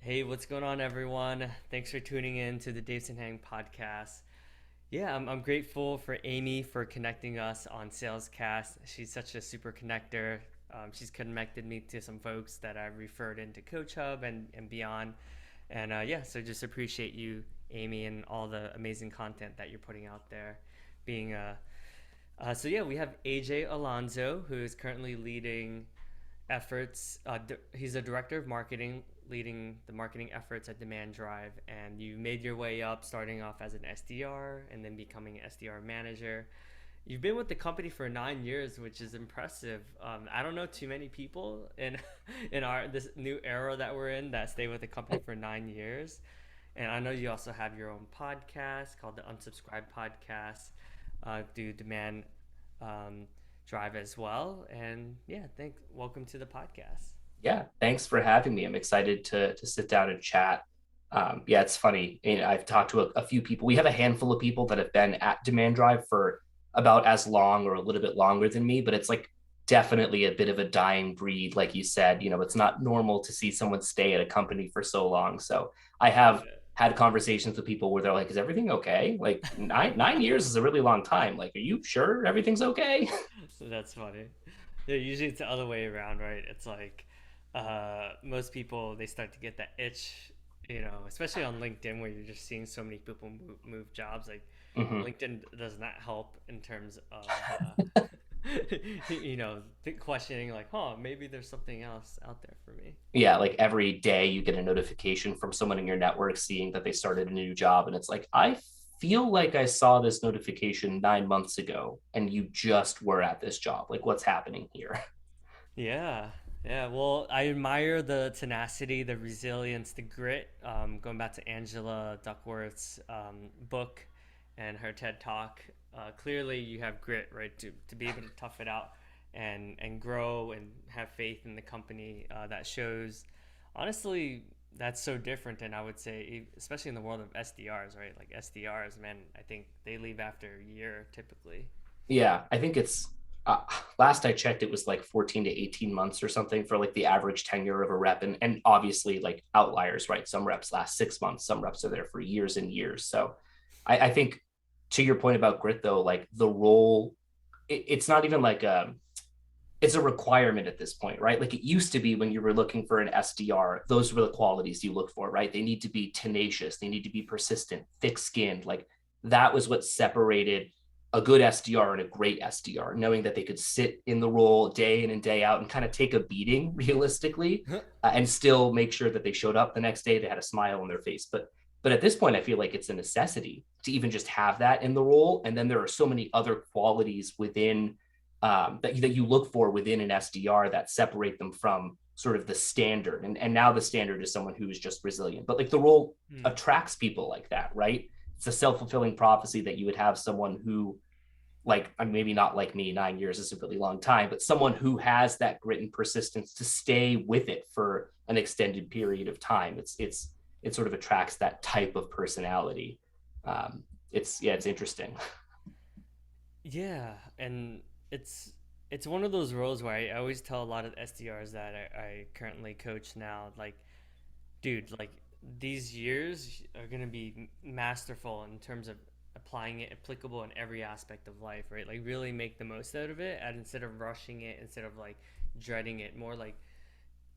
Hey, what's going on, everyone? Thanks for tuning in to the Davidson podcast. Yeah, I'm grateful for Amy for connecting us on Salescast. She's such a super connector. She's connected me to some folks that I referred into Coach Hub and beyond. And yeah, so just appreciate you, Amy, and all the amazing content that you're putting out there. Being so yeah, we have AJ Alonzo, who is currently leading efforts. He's a director of marketing, leading the marketing efforts at Demand Drive. And you made your way up, starting off as an SDR and then becoming an SDR manager. You've been with the company for 9 years, which is impressive. I don't know too many people in in our this new era that we're in that stay with the company for 9 years. And I know you also have your own podcast called the Unsubscribed Podcast, do Demand um, Drive as well. And yeah, welcome to the podcast. Yeah, thanks for having me. I'm excited to sit down and chat. Yeah, it's funny. I've talked to a few people. We have a handful of people that have been at Demand Drive for about as long or a little bit longer than me, but it's like definitely a bit of a dying breed, like you said. It's not normal to see someone stay at a company for so long. So I have Yeah. had conversations with people where they're like, "Is everything okay?" Like nine years is a really long time. Like, are you sure everything's okay? So that's funny. Yeah, usually it's the other way around, right? It's like most people they start to get that itch, especially on LinkedIn where you're just seeing so many people move jobs. Like Mhm. LinkedIn does not help in terms of questioning like, huh, maybe there's something else out there for me. Yeah, like every day you get a notification from someone in your network seeing that they started a new job. And it's like, I feel like I saw this notification 9 months ago and you just were at this job. Like, what's happening here? Yeah, yeah. Well, I admire the tenacity, the resilience, the grit. Going back to Angela Duckworth's book and her TED Talk, clearly you have grit, right, to be able to tough it out and grow and have faith in the company. That shows, honestly, that's so different. And I would say, especially in the world of SDRs, right? Like SDRs, man, I think they leave after a year typically. Yeah, I think it's last I checked, it was like 14 to 18 months or something for like the average tenure of a rep. And obviously, like outliers, right? Some reps last 6 months, some reps are there for years and years. So I think to your point about grit, though, like the role, it's not even like it's a requirement at this point, right? Like it used to be when you were looking for an SDR, those were the qualities you look for, right? They need to be tenacious, they need to be persistent, thick skinned. Like that was what separated a good SDR and a great SDR, knowing that they could sit in the role day in and day out and kind of take a beating realistically, and still make sure that they showed up the next day, they had a smile on their face. But at this point, I feel like it's a necessity to even just have that in the role. And then there are so many other qualities within that you look for within an SDR that separate them from sort of the standard. And now the standard is someone who is just resilient. But like the role Hmm. attracts people like that, right? It's a self-fulfilling prophecy that you would have someone who, like, maybe not like me, 9 years is a really long time, but someone who has that grit and persistence to stay with it for an extended period of time. It sort of attracts that type of personality. It's interesting. Yeah, and it's it's one of those roles where I always tell a lot of SDRs that I currently coach now, like, dude, like these years are gonna be masterful in terms of applying it, applicable in every aspect of life, right? Like really make the most out of it, and instead of rushing it, instead of like dreading it, more like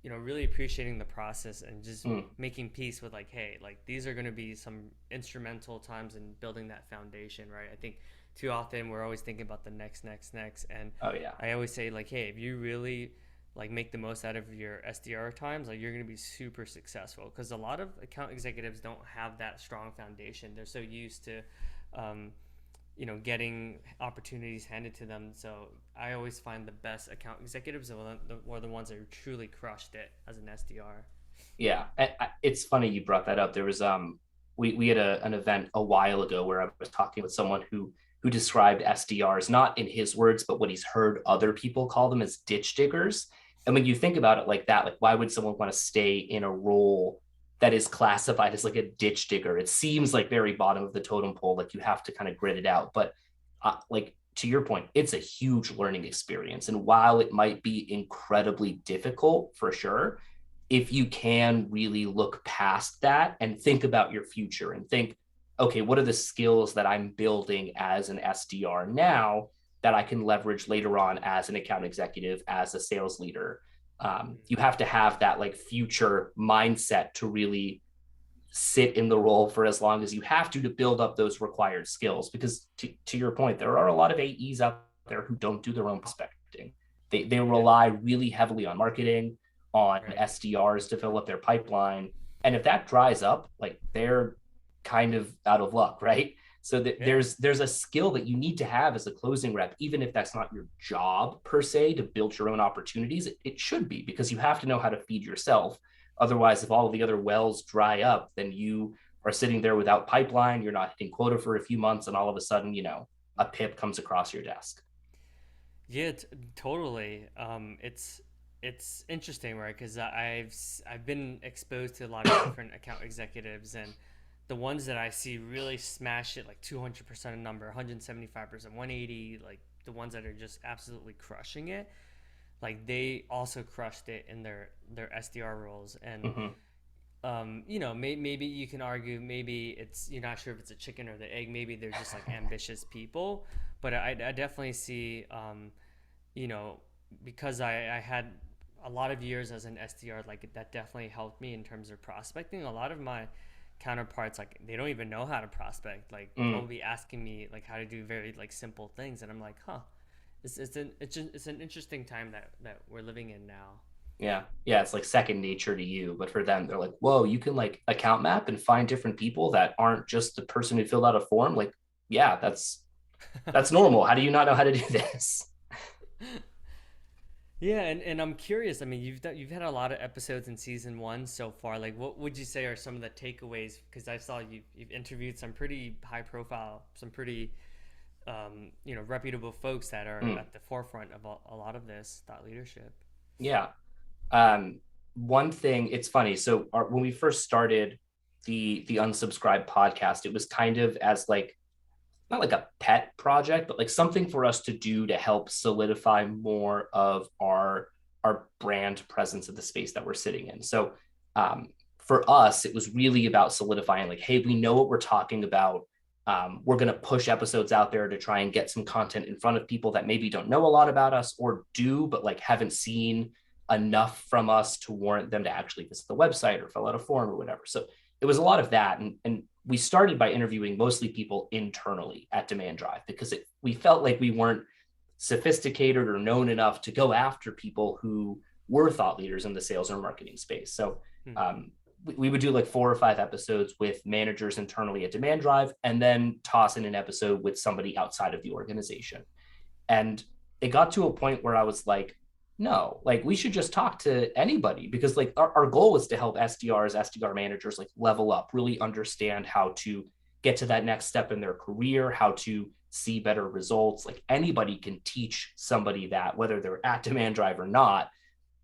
really appreciating the process and just Mm. making peace with like, hey, like these are going to be some instrumental times in building that foundation, right? I think too often we're always thinking about the next, and Oh yeah. I always say like, hey, if you really like make the most out of your SDR times, like you're going to be super successful because a lot of account executives don't have that strong foundation. They're so used to um, getting opportunities handed to them. So I always find the best account executives are the ones that truly crushed it as an SDR. Yeah, it's funny you brought that up. There was we had an event a while ago where I was talking with someone who described SDRs not in his words, but what he's heard other people call them as ditch diggers. And when you think about it like that, like why would someone want to stay in a role that is classified as like a ditch digger? It seems like very bottom of the totem pole, like you have to kind of grit it out. But like to your point, it's a huge learning experience. And while it might be incredibly difficult for sure, if you can really look past that and think about your future and think, okay, what are the skills that I'm building as an SDR now that I can leverage later on as an account executive, as a sales leader? You have to have that like future mindset to really sit in the role for as long as you have to build up those required skills. Because to your point, there are a lot of AEs out there who don't do their own prospecting. They Yeah, rely really heavily on marketing, on right. SDRs to fill up their pipeline. And if that dries up, like they're kind of out of luck, right? So Yeah. there's a skill that you need to have as a closing rep, even if that's not your job per se, to build your own opportunities. It should be, because you have to know how to feed yourself. Otherwise, if all of the other wells dry up, then you are sitting there without pipeline, you're not hitting quota for a few months, and all of a sudden, a PIP comes across your desk. Yeah, totally. It's interesting, right? Because I've been exposed to a lot of different account executives, and the ones that I see really smash it like 200% a number, 175%, 180, like the ones that are just absolutely crushing it, like they also crushed it in their SDR roles. And Mm-hmm. maybe you can argue, maybe it's, you're not sure if it's a chicken or the egg. Maybe they're just like ambitious people, but I definitely see, you know, because I had a lot of years as an SDR, like that definitely helped me in terms of prospecting. A lot of my counterparts, like they don't even know how to prospect. Like they'll Mm. be asking me like how to do very like simple things, and I'm like, huh, it's an interesting time that we're living in now. Yeah. Yeah. It's like second nature to you. But for them, they're like, whoa, you can like account map and find different people that aren't just the person who filled out a form. Like, yeah, that's normal. How do you not know how to do this? Yeah, and I'm curious. I mean, you've had a lot of episodes in season one so far. Like, what would you say are some of the takeaways? Because I saw you've interviewed some pretty high profile, some pretty reputable folks that are Mm. at the forefront of a lot of this thought leadership. Yeah. Um, One thing, it's funny. So when we first started the unsubscribed podcast, it was kind of as like not like a pet project, but like something for us to do to help solidify more of our brand presence of the space that we're sitting in. So um, for us, it was really about solidifying like, hey, we know what we're talking about. We're going to push episodes out there to try and get some content in front of people that maybe don't know a lot about us, or do, but like haven't seen enough from us to warrant them to actually visit the website or fill out a form or whatever. So it was a lot of that. And we started by interviewing mostly people internally at Demand Drive, because we felt like we weren't sophisticated or known enough to go after people who were thought leaders in the sales or marketing space. So Hmm. we would do like 4 or 5 episodes with managers internally at Demand Drive, and then toss in an episode with somebody outside of the organization. And it got to a point where I was like, no, like we should just talk to anybody, because like our goal is to help SDRs, SDR managers like level up, really understand how to get to that next step in their career, how to see better results. Like anybody can teach somebody that, whether they're at Demand Drive or not.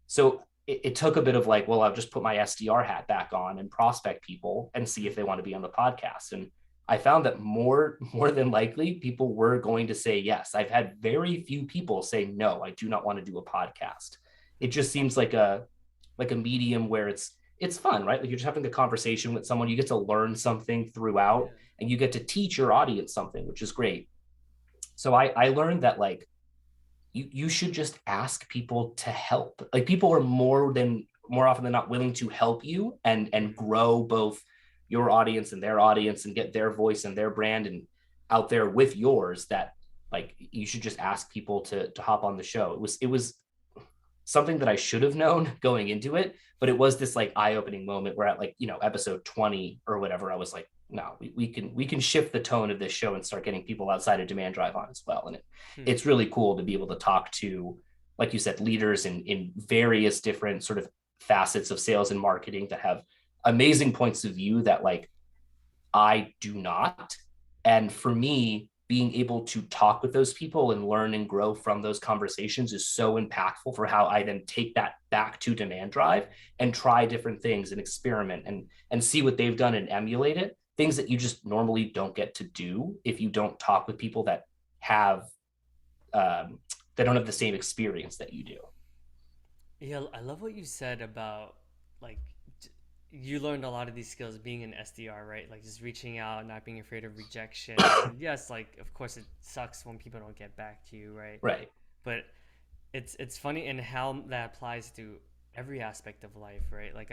So it took a bit of like, well, I'll just put my SDR hat back on and prospect people and see if they want to be on the podcast. And I found that more than likely people were going to say yes. I've had very few people say no, I do not want to do a podcast. It just seems like a medium where it's fun, right? Like you're just having a conversation with someone, you get to learn something throughout, Yeah. and you get to teach your audience something, which is great. So I learned that like you should just ask people to help. Like people are more often than not willing to help you and Hmm. grow both your audience and their audience and get their voice and their brand and out there with yours, that like you should just ask people to hop on the show. It was something that I should have known going into it, but it was this like eye-opening moment where at like, episode 20 or whatever, I was like, no, we can shift the tone of this show and start getting people outside of Demand Drive on as well. And Hmm. it's really cool to be able to talk to, like you said, leaders in various different sort of facets of sales and marketing that have amazing points of view that like I do not. And for me, being able to talk with those people and learn and grow from those conversations is so impactful for how I then take that back to Demand Drive and try different things and experiment and see what they've done and emulate it. Things that you just normally don't get to do if you don't talk with people have that don't have the same experience that you do. Yeah, I love what you said about like you learned a lot of these skills being an SDR, right? Like just reaching out, not being afraid of rejection. And yes, like of course it sucks when people don't get back to you, right? Right. But it's funny in how that applies to every aspect of life, right? Like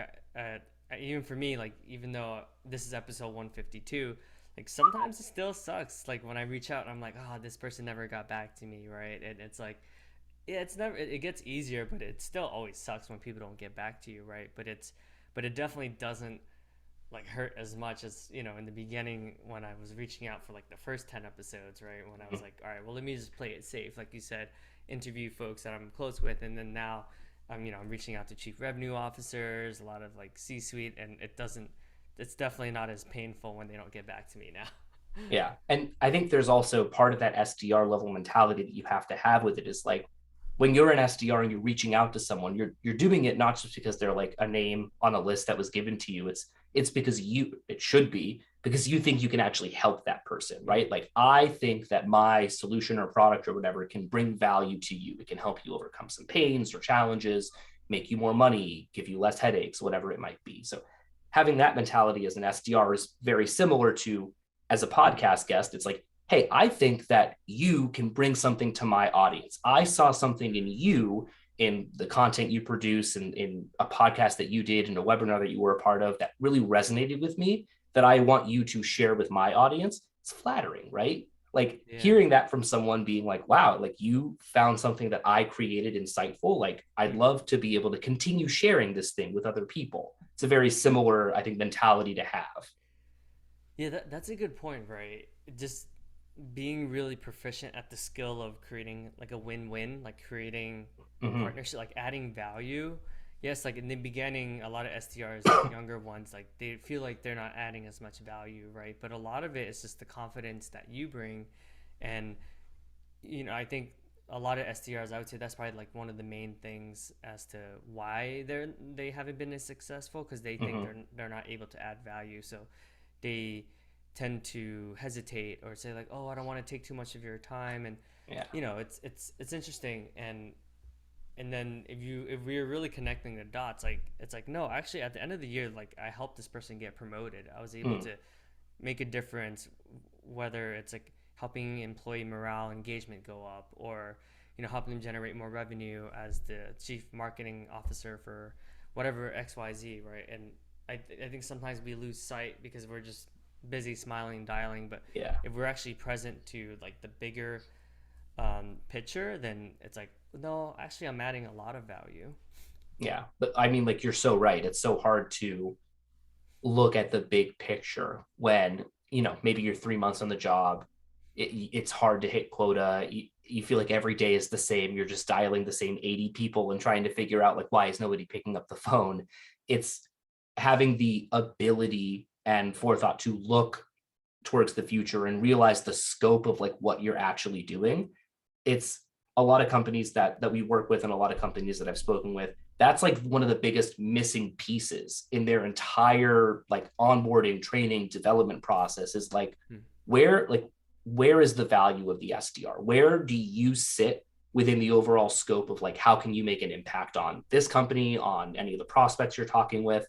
even for me, like even though this is episode 152, like sometimes it still sucks. Like when I reach out, and I'm like, oh, this person never got back to me, right? And it's like, yeah, it's never. It gets easier, but it still always sucks when people don't get back to you, right? But it definitely doesn't like hurt as much as in the beginning when I was reaching out for like the first 10 episodes, right? When I was like, all right, well, let me just play it safe, like you said, interview folks that I'm close with, and then now I'm reaching out to chief revenue officers, a lot of like C-suite, and it's definitely not as painful when they don't get back to me now. Yeah. And I think there's also part of that SDR level mentality that you have to have with it is like when you're an SDR and you're reaching out to someone, you're doing it not just because they're like a name on a list that was given to you. It's because it should be because you think you can actually help that person, right? Mm-hmm. Like I think that my solution or product or whatever can bring value to you. It can help you overcome some pains or challenges, make you more money, give you less headaches, whatever it might be. So having that mentality as an SDR is very similar to as a Mm-hmm. podcast guest. It's like, hey, I think that you can bring something to my audience. I saw something in you in the content you produce and in a podcast that you did and a webinar that you were a part of that really resonated with me that I want you to share with my audience. It's flattering, right? Like Yeah. hearing that from someone being like, wow, like you found something that I created insightful. Like I'd Mm-hmm. love to be able to continue sharing this thing with other people. It's a very similar, I think, mentality to have. Yeah, that's a good point, right? Just being really proficient at the skill of creating like a win-win, like creating Mm-hmm. partnership, like adding value. Yes, like in the beginning, a lot of SDRs, like younger ones, like they feel like they're not adding as much value, right? But a lot of it is just the confidence that you bring, and I think a lot of SDRs, I would say that's probably like one of the main things as to why they haven't been as successful because they think Mm-hmm. they're not able to add value, so they tend to hesitate or say like, oh, I don't want to take too much of your time, and Yeah. it's interesting, and then if we're really connecting the dots, like it's like, no, actually at the end of the year, like I helped this person get promoted. I was able Mm. to make a difference, whether it's like helping employee morale engagement go up, or helping them generate more revenue as the chief marketing officer for whatever XYZ, right? And I think sometimes we lose sight because we're just busy smiling, dialing, but Yeah. if we're actually present to like the bigger picture, then it's like, no, actually I'm adding a lot of value. Yeah. But I mean, like, you're so right. It's so hard to look at the big picture when, maybe you're 3 months on the job. It's hard to hit quota. You feel like every day is the same. You're just dialing the same 80 people and trying to figure out, like, why is nobody picking up the phone? It's having the ability and forethought to look towards the future and realize the scope of like what you're actually doing. It's a lot of companies that we work with and a lot of companies that I've spoken with. That's like one of the biggest missing pieces in their entire like onboarding, training, development process is Hmm. where like where is the value of the SDR? Where do you sit within the overall scope of like how can you make an impact on this company, on any of the prospects you're talking with?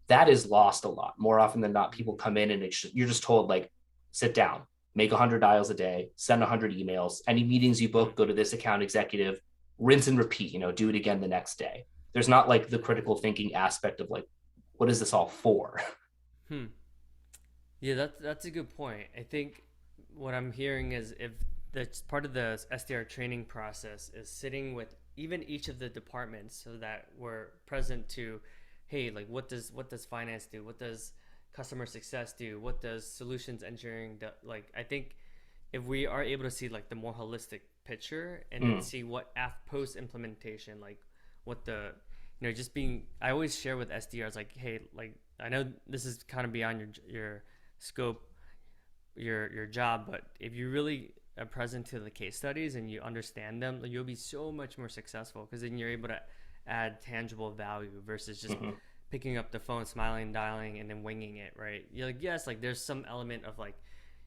That is lost a lot. More often than not, people come in and you're just told like sit down, make 100 dials a day, send 100 emails. Any meetings you Hmm. book, go to this account executive, rinse and repeat, do it again the next day. There's not like the critical thinking aspect of like, what is this all for? Hmm. Yeah, that's a good point. I think what I'm hearing is if that's part of the SDR training process is sitting with even each of the departments so that we're present to, hey, like what does finance do? What does customer success do? What does solutions engineering do? Like I think if we are able to see like the more holistic picture and then Mm, see what post implementation, like what the just being, I always share with SDRs like, hey, like I know this is kind of beyond your scope, your job, but if you really are present to the case studies and you understand them, you'll be so much more successful because then you're able to add tangible value versus just mm-hmm, picking up the phone, smiling, dialing, and then winging it, right? You're like, yes, like there's some element of like,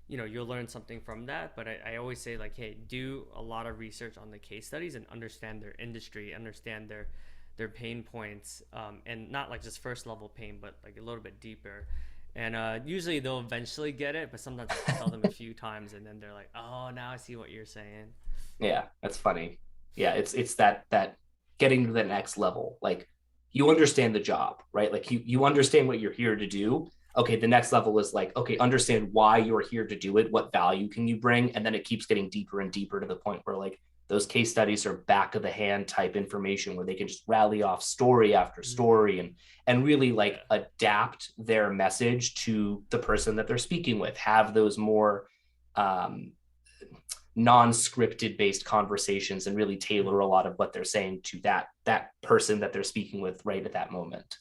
you'll learn something from that, but I always say like, hey, do a lot of research on the case studies and understand their industry, understand their pain points, and not like just first level pain, but like a little bit deeper. And usually they'll eventually get it, but sometimes I have to tell them a few times, and then they're like, "Oh, now I see what you're saying." Yeah, that's funny. Yeah, it's that getting to the next level. Like you understand the job, right? Like you understand what you're here to do. Okay, the next level is like, okay, understand why you're here to do it, what value can you bring? And then it keeps getting deeper and deeper to the point where like those case studies are back of the hand type information where they can just rally off story after Mm, story and really like yeah. adapt their message to the person that they're speaking with, have those more um, non-scripted based conversations and really tailor Mm. a lot of what they're saying to that person that they're speaking with right at that moment.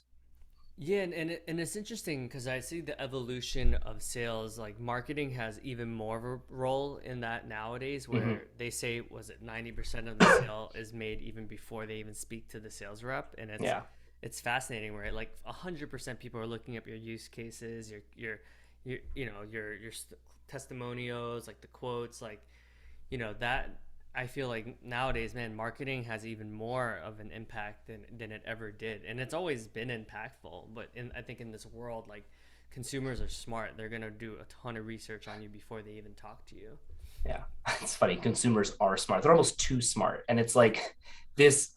Yeah, and it's interesting because I see the evolution of sales. Like marketing has even more of a role in that nowadays, Mm-hmm. where they say was it 90% of the sale is made even before they even speak to the sales rep, and Yeah. it's fascinating, right? Like 100% people are looking up your use cases, your you know your testimonials, like the quotes, like that. I feel like nowadays, man, marketing has even more of an impact than it ever did, and it's always been impactful. But I think in this world, like consumers are smart; they're gonna do a ton of research on you before they even talk to you. Yeah. It's funny. Consumers are smart. They're almost too smart. And it's like this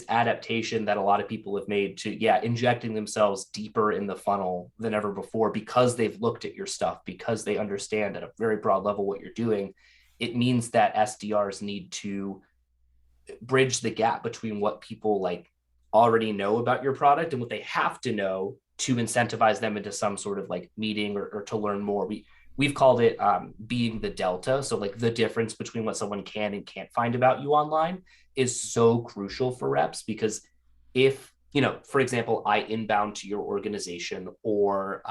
adaptation that a lot of people have made to, yeah, injecting themselves deeper in the funnel than ever before because they've looked at your stuff, because they understand at a very broad level what you're doing. It means that SDRs need to bridge the gap between what people like already know about your product and what they have to know to incentivize them into some sort of like meeting or to learn more. We've called it being the delta. So like the difference between what someone can and can't find about you online is so crucial for reps because if for example, I inbound to your organization or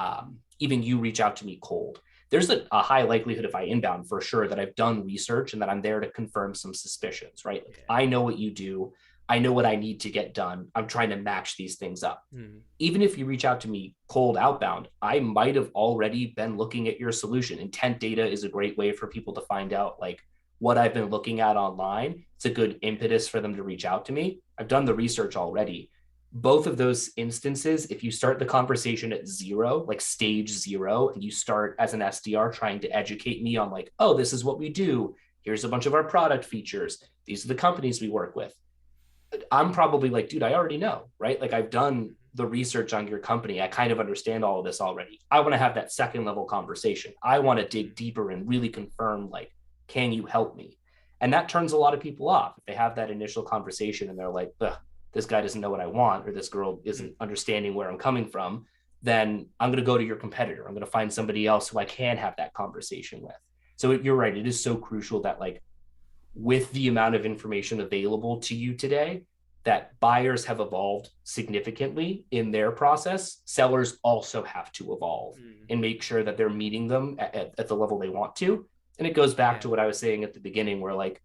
even you reach out to me cold, there's a high likelihood if I inbound for sure that I've done research and that I'm there to confirm some suspicions, right? Like Yeah. I know what you do. I know what I need to get done. I'm trying to match these things up. Hmm. Even if you reach out to me cold outbound, I might have already been looking at your solution. Intent data is a great way for people to find out like what I've been looking at online. It's a good impetus for them to reach out to me. I've done the research already. Both of those instances, if you start the conversation at zero, like stage zero, and you start as an SDR trying to educate me on like, oh, this is what we do. Here's a bunch of our product features. These are the companies we work with. I'm probably like, dude, I already know, right? Like I've done the research on your company. I kind of understand all of this already. I want to have that second level conversation. I want to dig deeper and really confirm, like, can you help me? And that turns a lot of people off. If they have that initial conversation and they're like, this guy doesn't know what I want, or this girl Hmm. isn't understanding where I'm coming from, then I'm going to go to your competitor. I'm going to find somebody else who I can have that conversation with. So you're right. It is so crucial that like with the amount of information available to you today, that buyers have evolved significantly in their process, sellers also have to evolve Hmm. and make sure that they're meeting them at the level they want to. And it goes back Yeah. to what I was saying at the beginning, where like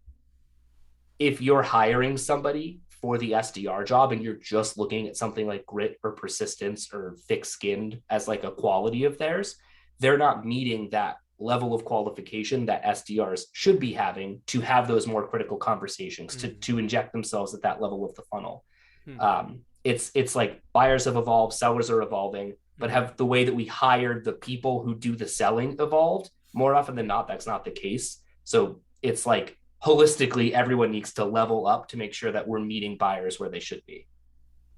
if you're hiring somebody for the SDR job and you're just looking at something like grit or persistence or thick skinned as like a quality of theirs, they're not meeting that level of qualification that SDRs should be having to have those more critical conversations Hmm. to inject themselves at that level of the funnel. Hmm. It's like buyers have evolved, sellers are evolving, but Hmm. have the way that we hire the people who do the selling evolved? More often than not, that's not the case. So it's like holistically, everyone needs to level up to make sure that we're meeting buyers where they should be.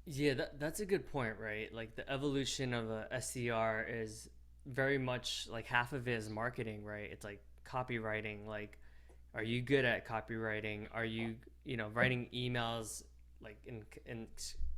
Yeah, that's a good point, right? Like the evolution of a SDR is very much like half of it is marketing, right? It's like copywriting. Like, are you good at copywriting? Are you, writing emails like in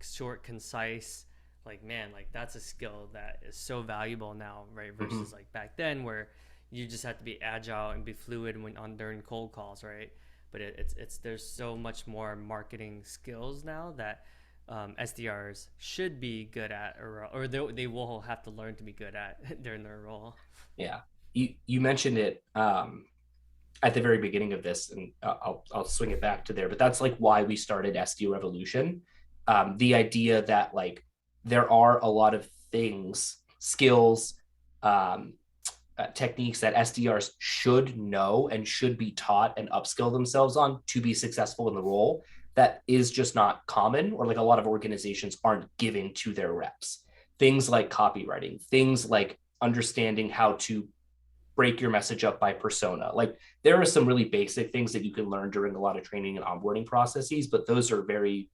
short, concise? Like, man, like that's a skill that is so valuable now, right? Mm-hmm. Versus like back then where you just have to be agile and be fluid when on during cold calls, right? But it's there's so much more marketing skills now that SDRs should be good at, or they will have to learn to be good at during their role. Yeah, you mentioned it at the very beginning of this, and I'll swing it back to there. But that's like why we started SD Revolution. The idea that like there are a lot of things, skills, um, techniques that SDRs should know and should be taught and upskill themselves on to be successful in the role that is just not common, or like a lot of organizations aren't giving to their reps. Things like copywriting, things like understanding how to break your message up by persona. Like there are some really basic things that you can learn during a lot of training and onboarding processes, but those are very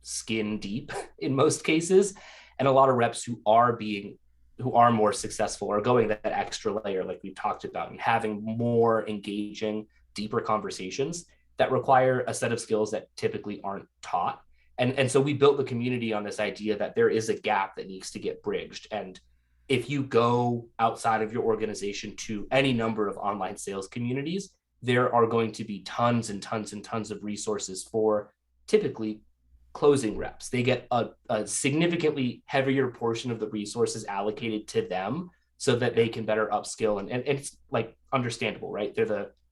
skin deep in most cases. And a lot of reps who are more successful are going that extra layer, like we've talked about, and having more engaging, deeper conversations that require a set of skills that typically aren't taught. And so we built the community on this idea that there is a gap that needs to get bridged. And if you go outside of your organization to any number of online sales communities, there are going to be tons and tons and tons of resources for typically closing reps. They get a significantly heavier portion of the resources allocated to them so that Yeah. they can better upskill. And it's like understandable, right? They're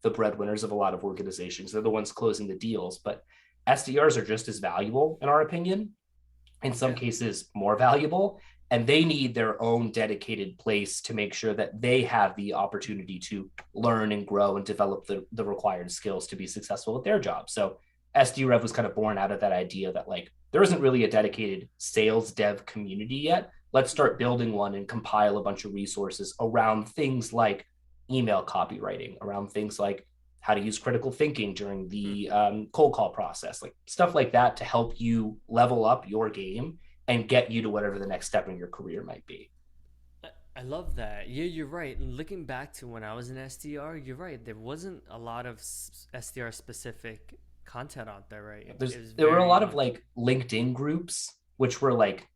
the breadwinners of a lot of organizations. They're the ones closing the deals, but SDRs are just as valuable, in our opinion, in some Yeah. cases more valuable, and they need their own dedicated place to make sure that they have the opportunity to learn and grow and develop the required skills to be successful at their job. So SDRev was kind of born out of that idea that like there isn't really a dedicated sales dev community yet. Let's start building one and compile a bunch of resources around things like email copywriting, around things like how to use critical thinking during the cold call process, like stuff like that to help you level up your game and get you to whatever the next step in your career might be. I love that. Yeah, you're right. Looking back to when I was an SDR, you're right. There wasn't a lot of SDR specific content out there, right? It was There were a very lot of much. like LinkedIn groups, which were like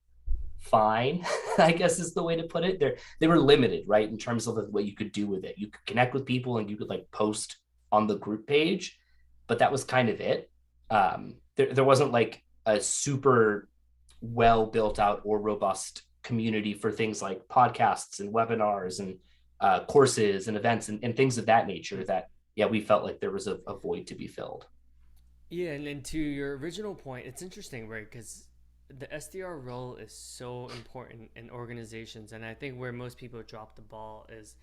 fine, I guess is the way to put it. They were limited, right, in terms of what you could do with it. You could connect with people and you could like post on the group page, but that was kind of it. There wasn't like a super well built out or robust community for things like podcasts and webinars and courses and events and things of that nature that, yeah, we felt like there was a void to be filled. Yeah, and to your original point, it's interesting, right? Because the SDR role is so important in organizations, and I think where most people drop the ball is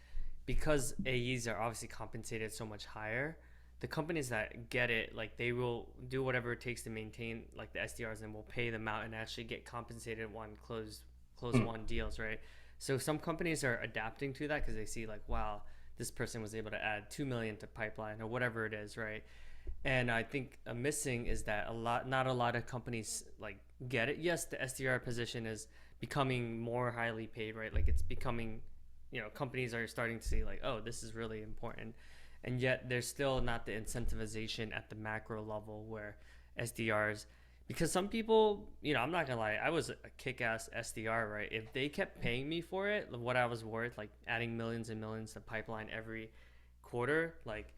because AEs are obviously compensated so much higher. The companies that get it, like they will do whatever it takes to maintain like the SDRs, and will pay them out and actually get compensated on close Mm. won deals, right? So some companies are adapting to that because they see like, wow, this person was able to add 2 million to pipeline or whatever it is, right? And I think a missing is that not a lot of companies like get it. Yes, the SDR position is becoming more highly paid, right? Like it's becoming, companies are starting to see like, oh, this is really important, and yet there's still not the incentivization at the macro level where SDRs, because some people, I'm not gonna lie, I was a kick-ass SDR, right? If they kept paying me for it, what I was worth, like adding millions and millions to pipeline every quarter, like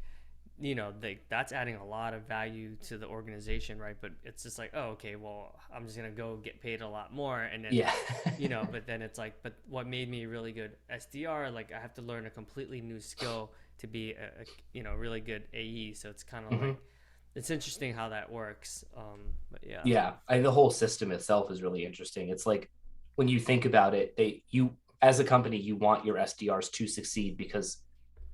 that's adding a lot of value to the organization, right? But it's just like, oh, okay, well, I'm just gonna go get paid a lot more, and then, Yeah. but then it's like, but what made me really good SDR, like I have to learn a completely new skill to be really good AE. So it's kind of Mm-hmm. like, it's interesting how that works. But yeah, Yeah, the whole system itself is really interesting. It's like when you think about it, you as a company you want your SDRs to succeed because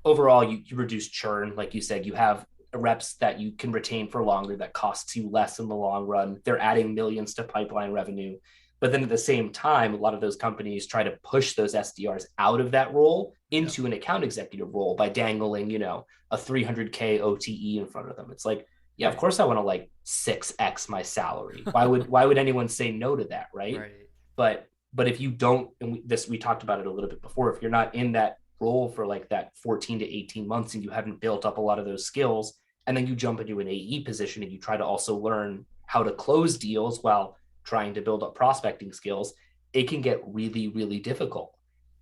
overall you reduce churn. Like you said, you have reps that you can retain for longer that costs you less in the long run. They're adding millions to pipeline revenue. But then at the same time, a lot of those companies try to push those SDRs out of that role yeah, into an account executive role by dangling, a 300K OTE in front of them. It's like, yeah, of right, course I want to like 6x my salary. Why would anyone say no to that, right? right, But if you don't, and we talked about it a little bit before, if you're not in that role for like that 14 to 18 months and you haven't built up a lot of those skills, and then you jump into an AE position and you try to also learn how to close deals while trying to build up prospecting skills, it can get really, really difficult.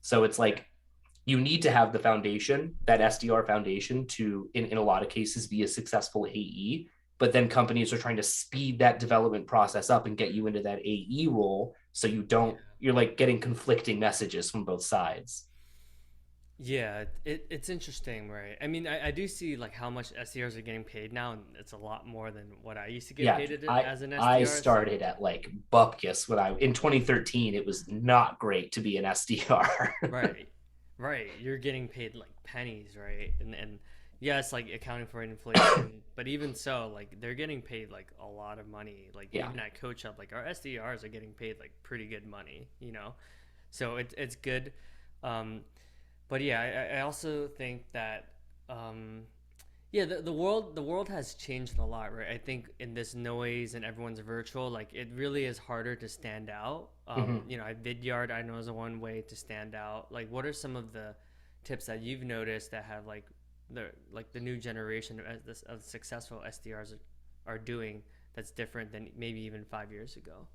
So it's yeah. like you need to have the foundation, that SDR foundation, to, in a lot of cases, be a successful AE. But then companies are trying to speed that development process up and get you into that AE role. So you're like getting conflicting messages from both sides. Yeah, it's interesting, right? I mean, I do see like how much SDRs are getting paid now, and it's a lot more than what I used to get Yeah, paid I as an I SDR. So started at like Bupkis when I in 2013. It was not great to be an SDR. right, right, you're getting paid like pennies, right? And yes, like accounting for inflation, but even so, like they're getting paid like a lot of money. Like Yeah. even at Coach Up, like our SDRs are getting paid like pretty good money, you know. So it's good. Um, but yeah, I also think that um, yeah, the world has changed a lot, right? I think in this noise and everyone's virtual, like it really is harder to stand out. Mm-hmm. You know, Vidyard I know is one way to stand out. Like, what are some of the tips that you've noticed that have the new generation of successful SDRs are doing that's different than maybe even 5 years ago?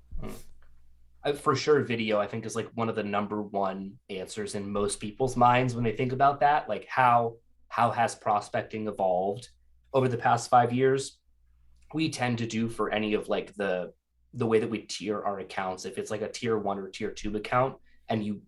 For sure, video I think is like one of the number one answers in most people's minds when they think about that. Like how has prospecting evolved over the past 5 years? We tend to do for any of like the way that we tier our accounts, if it's like a tier one or tier two account, and you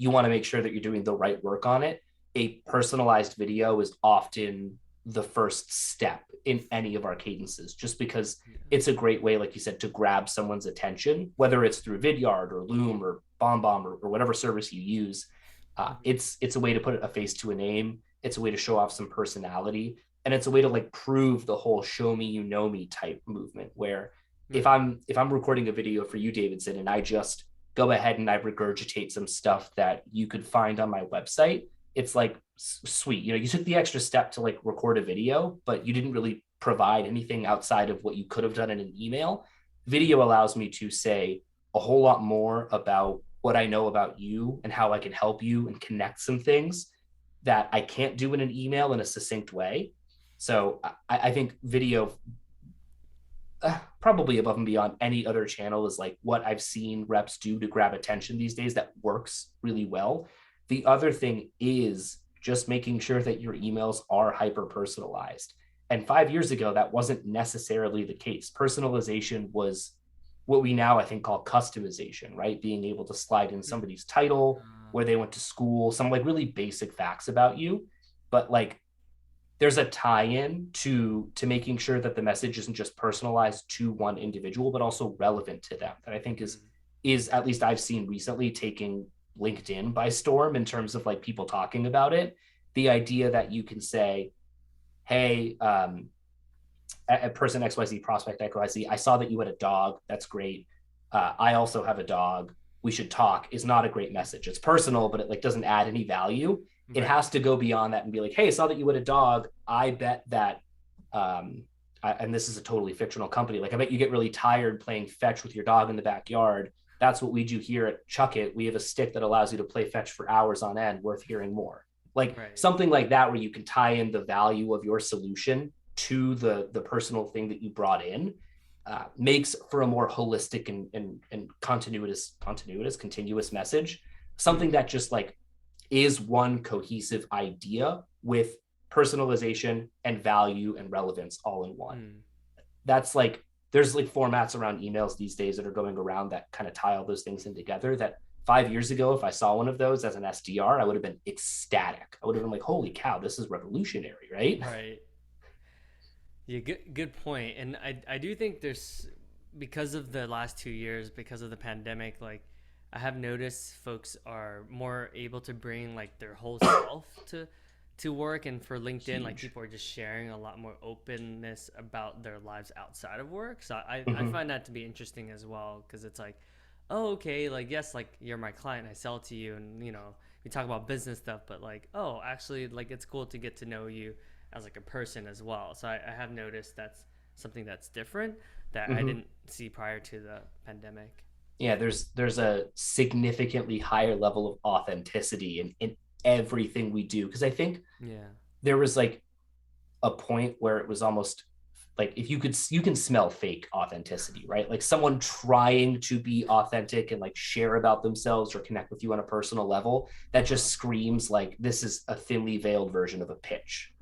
want to make sure that you're doing the right work on it, a personalized video is often the first step in any of our cadences, just because Yeah. it's a great way, like you said, to grab someone's attention, whether it's through Vidyard or Loom or BombBomb or whatever service you use. Mm-hmm. It's a way to put a face to a name. It's a way to show off some personality, and it's a way to like prove the whole show me you know me type movement, where Right. if I'm recording a video for you, Davidson, and I just go ahead and I regurgitate some stuff that you could find on my website, it's like sweet, you took the extra step to like record a video, but you didn't really provide anything outside of what you could have done in an email. Video allows me to say a whole lot more about what I know about you and how I can help you and connect some things that I can't do in an email in a succinct way. So I think video, probably above and beyond any other channel, is like what I've seen reps do to grab attention these days that works really well. The other thing is just making sure that your emails are hyper personalized. And 5 years ago, that wasn't necessarily the case. Personalization was what we now, I think, call customization, right? Being able to slide in Mm. somebody's title, Uh, where they went to school, some like really basic facts about you. But like there's a tie-in to making sure that the message isn't just personalized to one individual, but also relevant to them. That I think mm. is at least I've seen recently taking LinkedIn by storm in terms of like people talking about it. The idea that you can say, "Hey, a person XYZ, prospect XYZ, I saw that you had a dog. That's great. I also have a dog. We should talk," is not a great message. It's personal, but it like doesn't add any value. It Right. has to go beyond that and be like, "Hey, I saw that you had a dog. I bet that and this is a totally fictional company. Like, I bet you get really tired playing fetch with your dog in the backyard. That's what we do here at Chuck It. We have a stick that allows you to play fetch for hours on end, worth hearing more." Like Right. something like that, where you can tie in the value of your solution to the personal thing that you brought in, makes for a more holistic and continuous message. Something Mm. that just like is one cohesive idea with personalization and value and relevance all in one. Mm. That's like there's like formats around emails these days that are going around that kind of tie all those things in together, that 5 years ago, if I saw one of those as an SDR, I would have been ecstatic. I would have been like, holy cow, this is revolutionary, right? Right. Yeah, good point. And I do think there's, because of the last 2 years, because of the pandemic, like I have noticed folks are more able to bring like their whole self to work, and for LinkedIn, like Huge. people are just sharing a lot more openness about their lives outside of work. So I Mm-hmm. find that to be interesting as well, because it's like, oh, okay, like yes, like you're my client, I sell to you, and we talk about business stuff, but like, oh, actually, like it's cool to get to know you as like a person as well. So I have noticed that's something that's different that I Mm-hmm. didn't see prior to the pandemic. Yeah, there's a significantly higher level of authenticity in everything we do. Because I think Yeah. there was like a point where it was almost like, if you can smell fake authenticity, right? Like someone trying to be authentic and like share about themselves or connect with you on a personal level, that just Uh-huh. screams like this is a thinly veiled version of a pitch.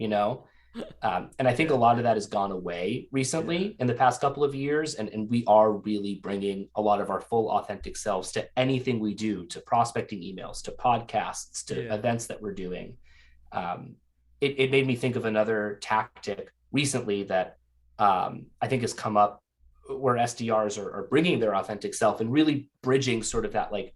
And I think a Yeah. lot of that has gone away Yeah. recently in the past couple of years. And we are really bringing a lot of our full authentic selves to anything we do, to prospecting emails, to podcasts, to Yeah. events that we're doing. Um, it made me think of another tactic recently that I think has come up, where SDRs are bringing their authentic self and really bridging sort of that like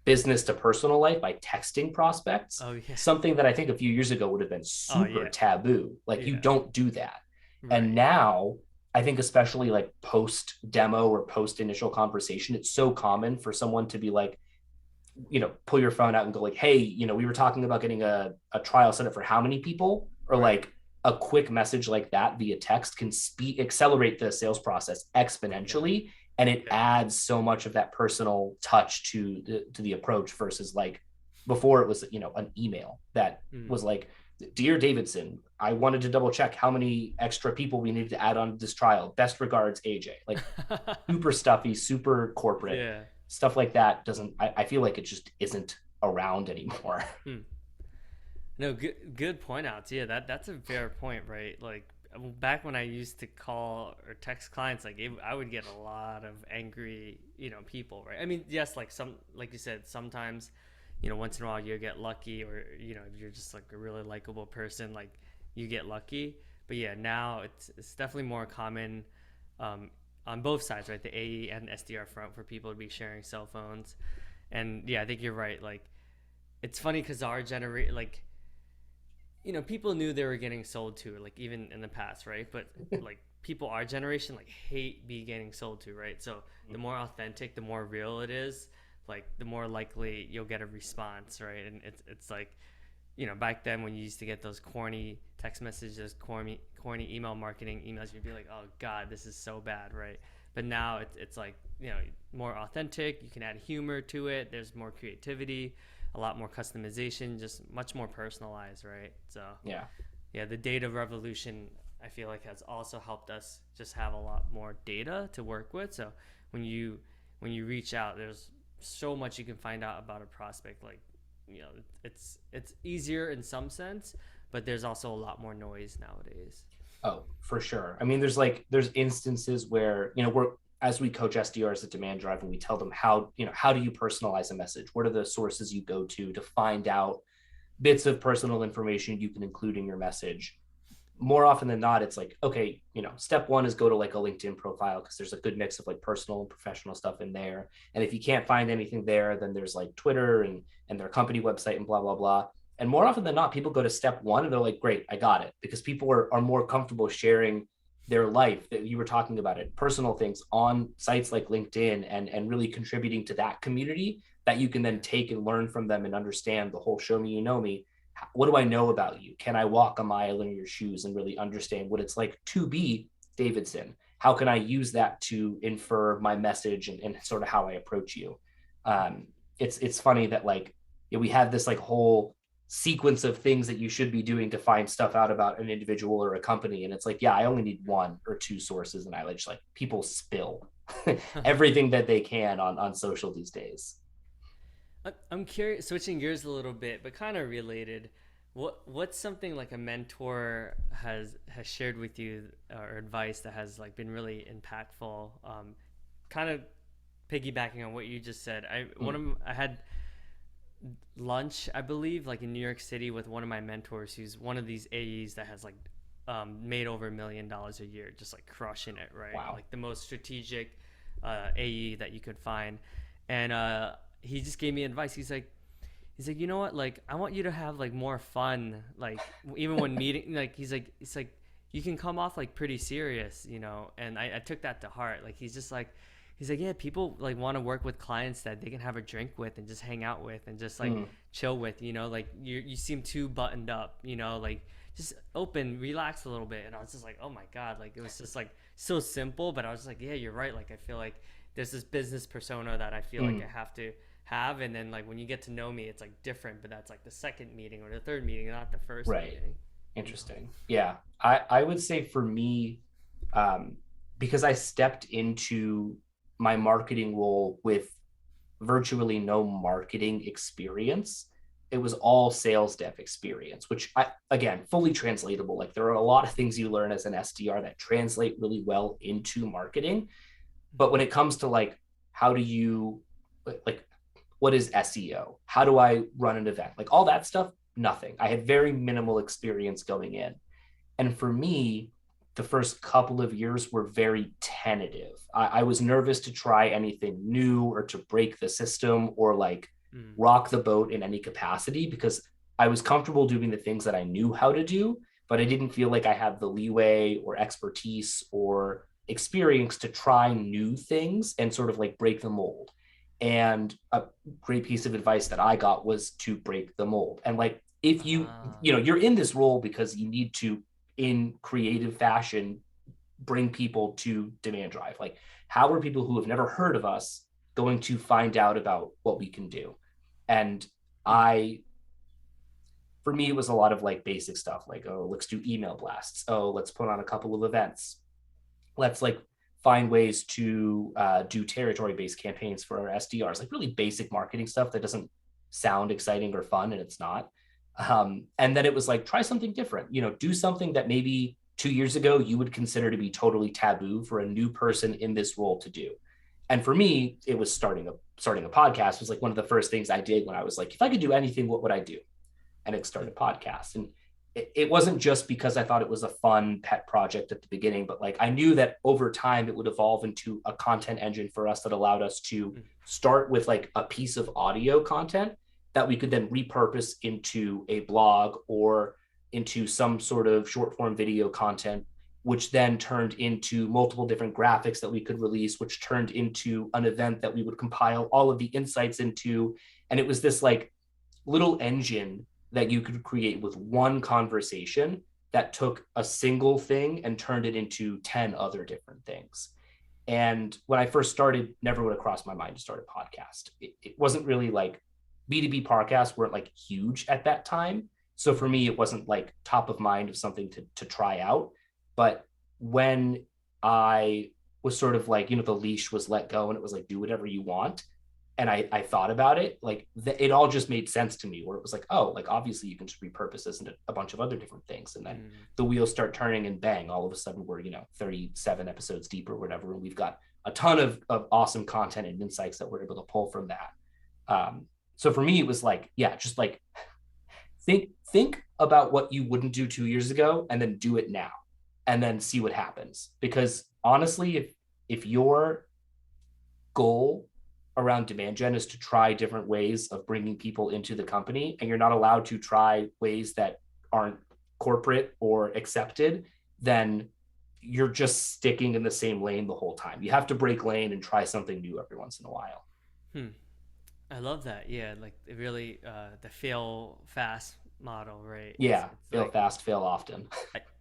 business to personal life by texting prospects, Oh yeah. something that I think a few years ago would have been Oh super yeah. taboo. Like you Yeah. don't do that. And Right. now I think especially like post demo or post initial conversation, it's so common for someone to be like, pull your phone out and go like, hey, we were talking about getting a trial set up for how many people, or Right. like a quick message like that via text can accelerate the sales process Oh yeah. exponentially, and it Yeah. adds so much of that personal touch to the approach versus like before it was an email that Mm. was like, dear Davidson, I wanted to double check how many extra people we needed to add on this trial, best regards AJ. Like super stuffy, super corporate Yeah. stuff like that. Doesn't I feel like it just isn't around anymore. Hmm. No, good point outs. Yeah, that's a fair point, right? Like back when I used to call or text clients, I would get a lot of angry, people, right? I mean, yes, like you said, sometimes, once in a while you get lucky, or if you're just like a really likable person, like you get lucky. But yeah, now it's definitely more common, um, on both sides, right? The AE and SDR front for people to be sharing cell phones, and yeah, I think you're right. Like it's funny because our generation, like people knew they were getting sold to, like even in the past, right? But like people our generation like hate be getting sold to, right? So the more authentic, the more real it is, like the more likely you'll get a response, right? And it's like, back then when you used to get those corny text messages, corny email marketing emails, you'd be like, oh god, this is so bad, right? But now it's like, more authentic. You can add humor to it. There's more creativity, a lot more customization, just much more personalized, right? So Yeah. yeah, the data revolution, I feel like, has also helped us just have a lot more data to work with. So when you when you reach out, there's so much you can find out about a prospect. Like, it's easier in some sense, but there's also a lot more noise nowadays. Oh, for sure. I mean, there's instances where, we're as we coach SDRs at Demand Drive and we tell them how do you personalize a message? What are the sources you go to find out bits of personal information you can include in your message? More often than not, it's like, okay, step one is go to like a LinkedIn profile because there's a good mix of like personal and professional stuff in there. And if you can't find anything there, then there's like Twitter and their company website and blah, blah, blah. And more often than not, people go to step one and they're like, great, I got it. Because people are more comfortable sharing their life, that you were talking about it, personal things on sites like LinkedIn, and really contributing to that community that you can then Yeah. take and learn from them and understand the whole show me, you know me. What do I know about you? Can I walk a mile in your shoes and really understand what it's like to be Davidson? How can I use that to infer my message and sort of how I approach you? Um, it's funny that like, we have this like whole sequence of things that you should be doing to find stuff out about an individual or a company, and it's like, yeah, I only need one or two sources, and I just like people spill everything that they can on social these days. I'm curious, switching gears a little bit, but kind of related. What's something like a mentor has shared with you, or advice that has like been really impactful? Kind of piggybacking on what you just said. Mm. I had lunch, I believe, like in New York City with one of my mentors, who's one of these AEs that has like, made over $1 million a year, just like crushing it, right? Wow. Like the most strategic AE that you could find, and he just gave me advice. He's like, you know what? Like, I want you to have like more fun. Like, even when meeting, like, it's like you can come off like pretty serious, And I took that to heart. Like, he's like, yeah, people like want to work with clients that they can have a drink with and just hang out with and just like Mm. chill with, Like you seem too buttoned up, like just open, relax a little bit. And I was just like, oh my god, like it was just like so simple, but I was just like, yeah, you're right. Like I feel like there's this business persona that I feel like Mm. I have to have, and then like when you get to know me, it's like different, but that's like the second meeting or the third meeting, not the first Right. meeting. you know Interesting. Yeah. I would say for me, um, because I stepped into my marketing role with virtually no marketing experience, it was all sales dev experience, which again, fully translatable. Like there are a lot of things you learn as an SDR that translate really well into marketing. But when it comes to like, how do you, like, what is SEO? How do I run an event? Like all that stuff, nothing. I had very minimal experience going in. And for me, the first couple of years were very tentative. I was nervous to try anything new or to break the system or like Mm. rock the boat in any capacity, because I was comfortable doing the things that I knew how to do, but I didn't feel like I had the leeway or expertise or experience to try new things and sort of like break the mold. And a great piece of advice that I got was to break the mold. And like, if Ah. you're in this role because you need to, in creative fashion, bring people to demand drive. Like, how are people who have never heard of us going to find out about what we can do? And Mm. I, for me, it was a lot of like basic stuff, like, oh, let's do email blasts. Oh, let's put on a couple of events. Let's like find ways to do territory based campaigns for our SDRs, like really basic marketing stuff that doesn't sound exciting or fun, and it's not. And then it was like, try something different, do something that maybe 2 years ago you would consider to be totally taboo for a new person in this role to do. And for me, it was starting a podcast was like one of the first things I did when I was like, if I could do anything, what would I do? And it Mm. started podcast. And it wasn't just because I thought it was a fun pet project at the beginning, but like I knew that over time it would evolve into a content engine for us that allowed us to Mm. start with like a piece of audio content that we could then repurpose into a blog or into some sort of short form video content, which then turned into multiple different graphics that we could release, which turned into an event that we would compile all of the insights into. And it was this like little engine that you could create with one conversation that took a single thing and turned it into 10 other different things. And when I first started, never would have crossed my mind to start a podcast. It wasn't really like B2B podcasts weren't like huge at that time. So for Mm. me, it wasn't like top of mind of something to try out. But when I was sort of like, the leash was let go and it was like, do whatever you want, and I thought about it, like it all just made sense to me, where it was like, oh, like obviously you can just repurpose this into a bunch of other different things. And then Mm. the wheels start turning and bang, all of a sudden we're, 37 episodes deep or whatever. And we've got a ton of awesome content and insights that we're able to pull from that. So for me, it was like, yeah, just like think about what you wouldn't do 2 years ago and then do it now and then see what happens. Because honestly, if your goal around demand gen is to try different ways of bringing people into the company, and you're not allowed to try ways that aren't corporate or accepted, then you're just sticking in the same lane the whole time. You have to break lane and try something new every once in a while. Hmm. I love that. Yeah, like it really the fail fast model, right? It's Yeah, it's fail like fast, fail often.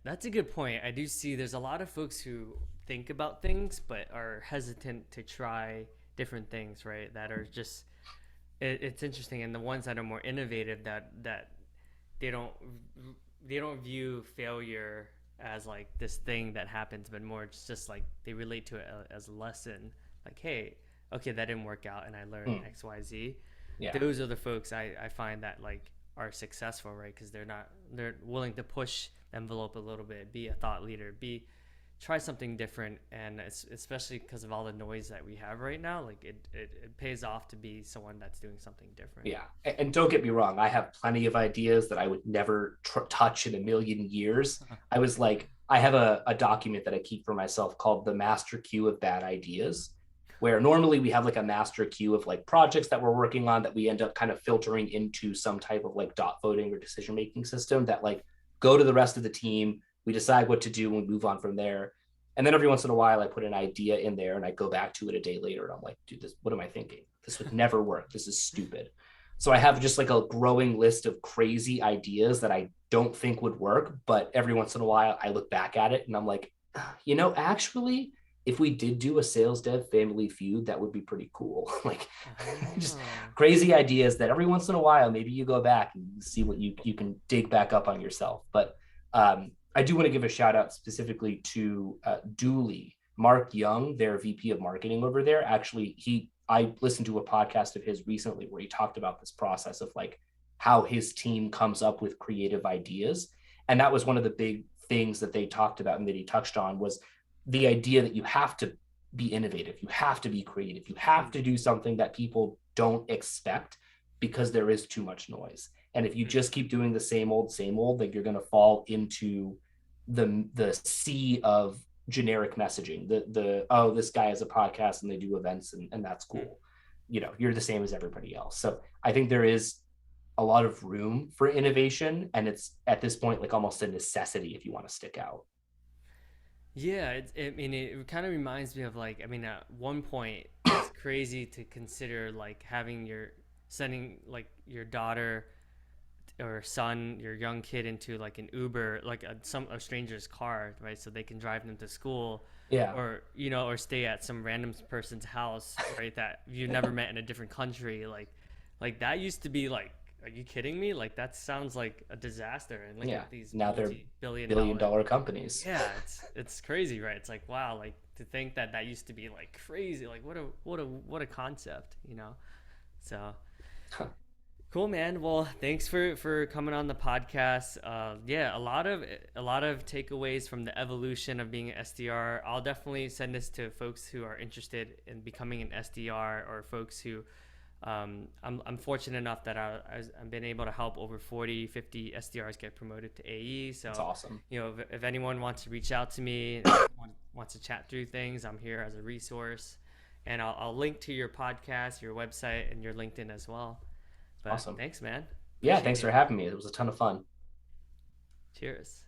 that's a good point. I do see there's a lot of folks who think about things but are hesitant to try different things, right? That are just it's interesting, and the ones that are more innovative that they don't they don't view failure as like this thing that happens, but more it's just like they relate to it as a lesson. Like, hey, okay, that didn't work out, and I learned Mm, XYZ. yeah. Those are the folks I find that like are successful, right? Because they're willing to push the envelope a little bit, be a thought leader, be try something different, and it's, especially because of all the noise that we have right now, like it pays off to be someone that's doing something different. Yeah. And don't get me wrong, I have plenty of ideas that I would never touch in a million years. I was like, I have a document that I keep for myself called the master queue of bad ideas, where normally we have like a master queue of like projects that we're working on that we end up kind of filtering into some type of like dot voting or decision making system that like go to the rest of the team. We decide what to do and we move on from there. And then every once in a while, I put an idea in there and I go back to it a day later and I'm like, dude, what am I thinking? This would never work. This is stupid. So I have just like a growing list of crazy ideas that I don't think would work. But every once in a while, I look back at it and I'm like, actually, if we did do a sales dev family feud, that would be pretty cool. Like just Oh. crazy ideas that every once in a while, maybe you go back and see what you can dig back up on yourself. But I do want to give a shout out specifically to Dooley, Mark Young, their VP of marketing over there. Actually, I listened to a podcast of his recently where he talked about this process of like how his team comes up with creative ideas. And that was one of the big things that they talked about and that he touched on was the idea that you have to be innovative, you have to be creative, you have Hmm. to do something that people don't expect because there is too much noise. And if you Hmm. just keep doing the same old, like you're going to fall into the sea of generic messaging. The oh, this guy has a podcast and they do events and that's Hmm. cool. you're the same as everybody else. So I think there is a lot of room for innovation, and it's at this point like almost a necessity if you want to stick out. Yeah, I mean, it kind of reminds me of like, I mean, at one point, it's crazy to consider like having sending like your daughter or son, your young kid into like an Uber, like a stranger's car, right? So they can drive them to school, Yeah. or or stay at some random person's house, right? That you never met in a different country. Like that used to be like, are you kidding me? Like that sounds like a disaster. And look Yeah. at these Now they're multi-billion billion dollar. dollar companies. Yeah, it's crazy, right? It's like wow, like to think that that used to be like crazy. Like what a concept, you know? So cool, man. Well, thanks for coming on the podcast. Yeah, a lot of takeaways from the evolution of being an SDR. I'll definitely send this to folks who are interested in becoming an SDR, or folks who I'm fortunate enough that I've been able to help over 40, 50 SDRs get promoted to AE. That's So, awesome. if anyone wants to reach out to me, wants to chat through things, I'm here as a resource. And I'll link to your podcast, your website, and your LinkedIn as well. But Awesome. thanks, man. Yeah, Appreciate thanks for it. having me. It was a ton of fun. Cheers.